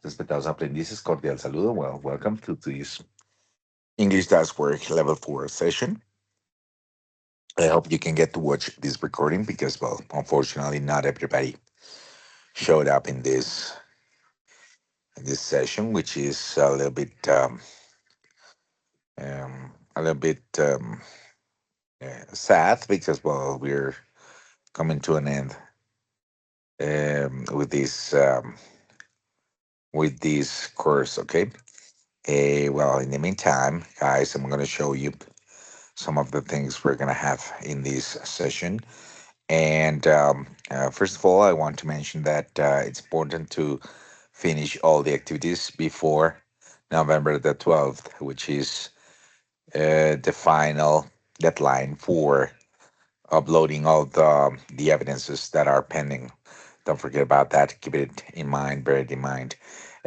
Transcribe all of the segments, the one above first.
Respetados aprendices, cordial saludo. Well, welcome to this English Desk Work Level 4 session. I hope you can get to watch this recording because, well, unfortunately, not everybody showed up in this session, which is a little bit sad because, well, we're coming to an end with this course. Okay. Well, in the meantime, guys, I'm going to show you some of the things we're going to have in this session. And first of all, I want to mention that it's important to finish all the activities before November the 12th, which is the final deadline for uploading all the evidences that are pending. Don't forget about that. Keep it in mind, bear it in mind.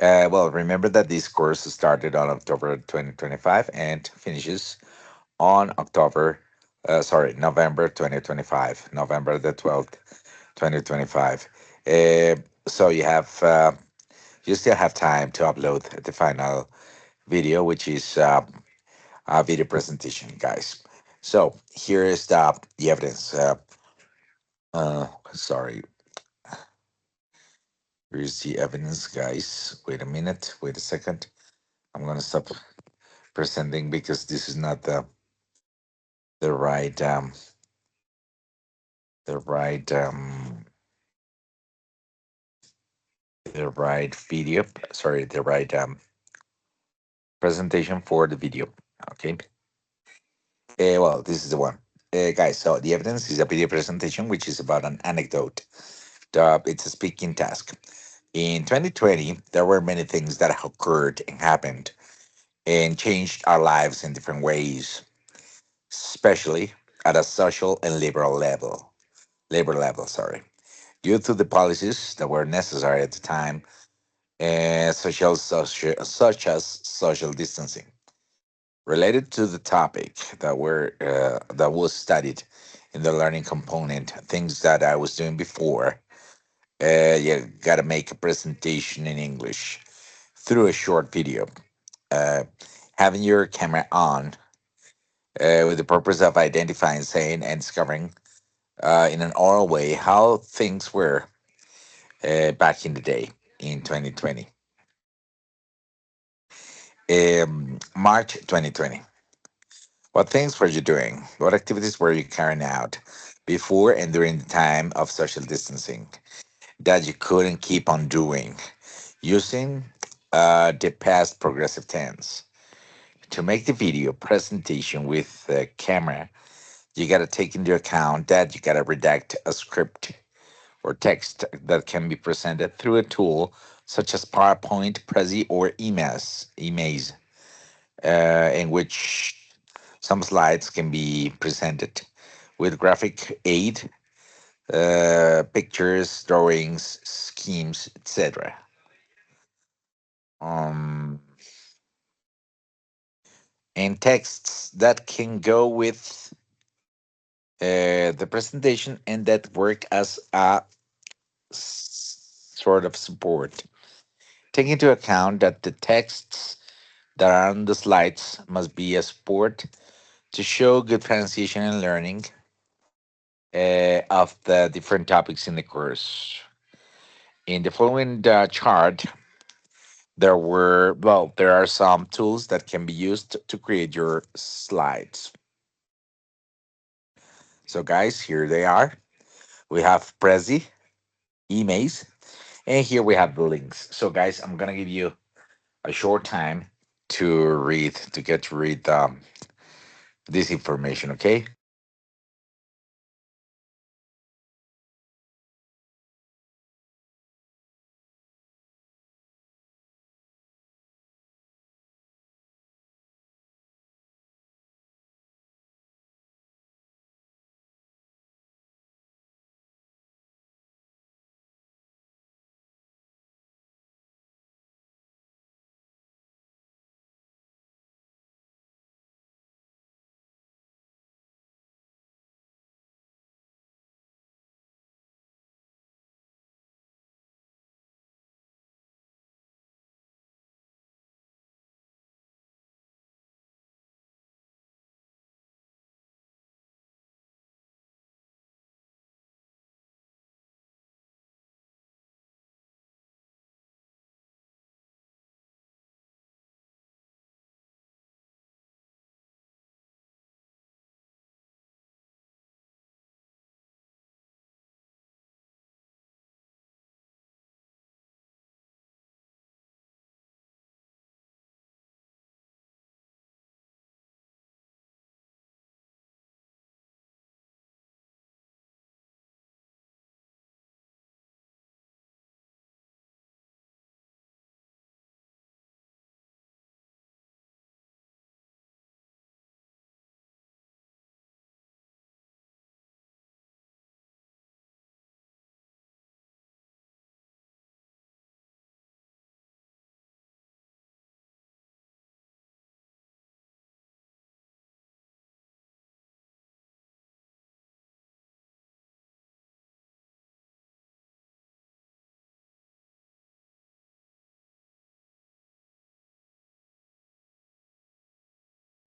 Well, remember that this course started on October 2025 and finishes on November 2025, November the 12th, 2025. So you still have time to upload the final video, which is a video presentation, guys. So here is the evidence. Sorry, here's the evidence, guys. Wait a minute, wait a second. I'm gonna stop presenting because this is not the right the right the right video. Sorry, the right presentation for the video. Okay. Well, this is the one. Guys, so the evidence is a video presentation which is about an anecdote. It's a speaking task. In 2020, there were many things that occurred and happened and changed our lives in different ways, especially at a social and liberal level. Labor level, sorry. Due to the policies that were necessary at the time, such as social distancing. Related to the topic that was studied in the learning component, things that I was doing before, you gotta make a presentation in English through a short video. Uh, Having your camera on with the purpose of identifying, saying, and discovering in an oral way how things were back in the day in 2020. March 2020. What things were you doing? What activities were you carrying out before and during the time of social distancing that you couldn't keep on doing? Using the past progressive tense. To make the video presentation with the camera, you got to take into account that you got to redact a script or text that can be presented through a tool such as PowerPoint, Prezi, or Emaze, in which some slides can be presented with graphic aid, pictures, drawings, schemes, etc. Um, and texts that can go with the presentation and that work as a sort of support. Take into account that the texts that are on the slides must be a support to show good pronunciation and learning of the different topics in the course. In the following chart, there are some tools that can be used to create your slides. So, guys, here they are. We have Prezi, Emails, and here we have the links. So, guys, I'm gonna give you a short time to get to read this information. Okay.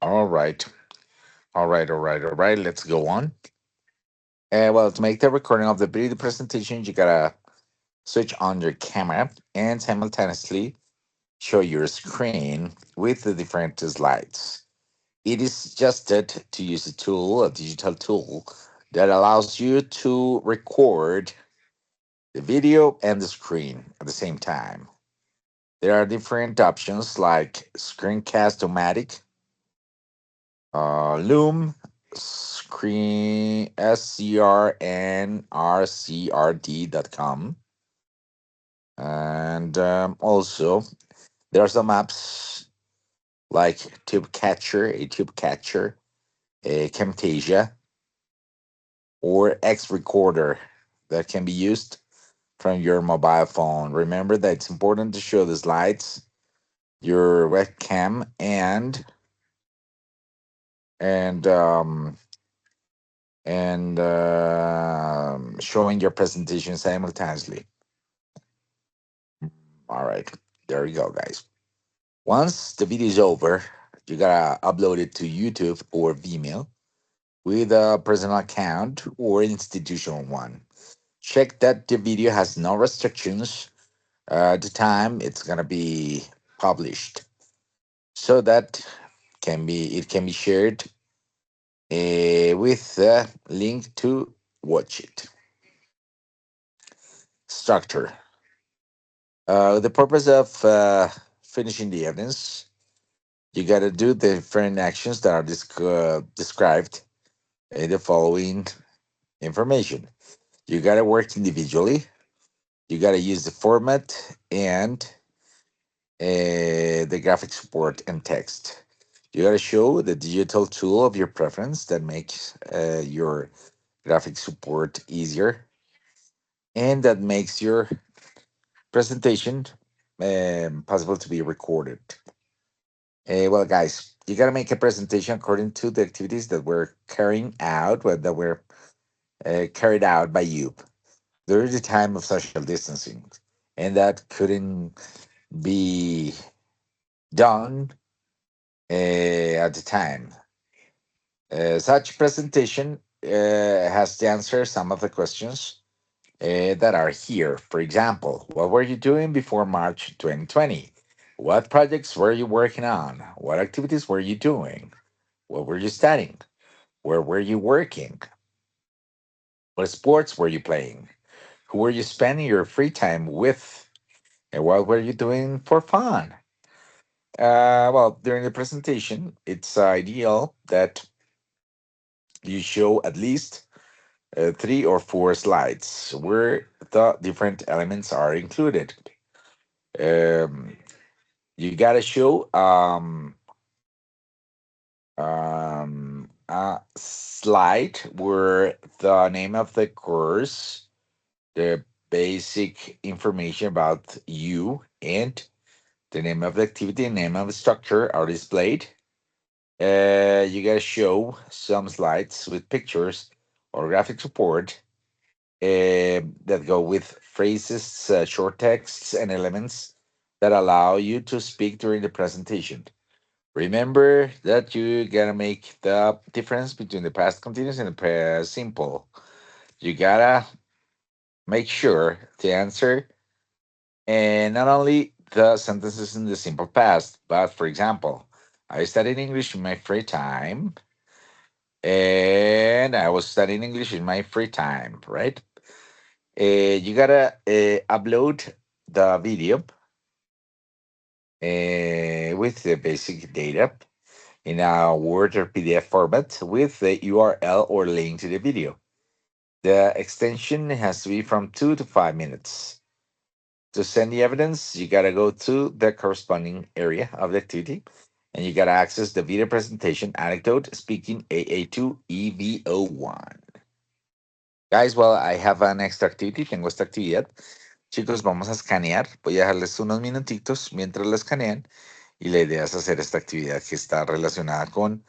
All right. All right. Let's go on. Well, to make the recording of the video presentation, you gotta switch on your camera and simultaneously show your screen with the different slides. It is suggested to use a tool, a digital tool, that allows you to record the video and the screen at the same time. There are different options like Screencast-O-Matic, Loom, Screen SCRNRCRD.com, and also there are some apps like Tube Catcher, Camtasia, or X Recorder that can be used from your mobile phone. Remember that it's important to show the slides, your webcam, and um, and showing your presentation simultaneously. All right, there you go, guys. Once the video is over, you gotta upload it to YouTube or Vimeo with a personal account or institutional one. Check that the video has no restrictions at the time it's gonna be published, so that can be shared with a link to watch it. Structure. The purpose of finishing the evidence, you got to do the different actions that are described in the following information. You got to work individually. You got to use the format and the graphic support and text. You got to show the digital tool of your preference that makes your graphic support easier and that makes your presentation possible to be recorded. Well, guys, you got to make a presentation according to the activities that we're carrying out, that were carried out by you during the time of social distancing. And that couldn't be done at the time. Such presentation has to answer some of the questions that are here. For example, what were you doing before March 2020? What projects were you working on? What activities were you doing? What were you studying? Where were you working? What sports were you playing? Who were you spending your free time with? And what were you doing for fun? Well, during the presentation, it's ideal that you show at least 3 or 4 slides where the different elements are included. Um, you gotta show a slide where the name of the course, the basic information about you, and the name of the activity and name of the structure are displayed. You gotta show some slides with pictures or graphic support that go with phrases, short texts, and elements that allow you to speak during the presentation. Remember that you gotta make the difference between the past continuous and the past simple. You gotta make sure to answer and not only the sentences in the simple past, but for example, I studied English in my free time and I was studying English in my free time, right? You gotta upload the video with the basic data in a Word or PDF format with the URL or link to the video. The extension has to be from 2 to 5 minutes. To send the evidence, you gotta go to the corresponding area of the activity and you gotta access the video presentation anecdote speaking AA2 EVO1. Guys, well, I have an extra activity. Tengo esta actividad. Chicos, vamos a escanear. Voy a dejarles unos minutitos mientras la escanean. Y la idea es hacer esta actividad que está relacionada con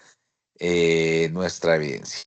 nuestra evidencia.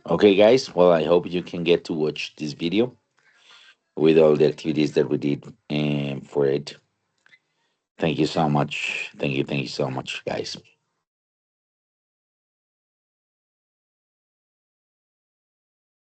Okay, guys. Well, I hope you can get to watch this video with all the activities that we did for it. Thank you so much. Thank you. Thank you so much, guys.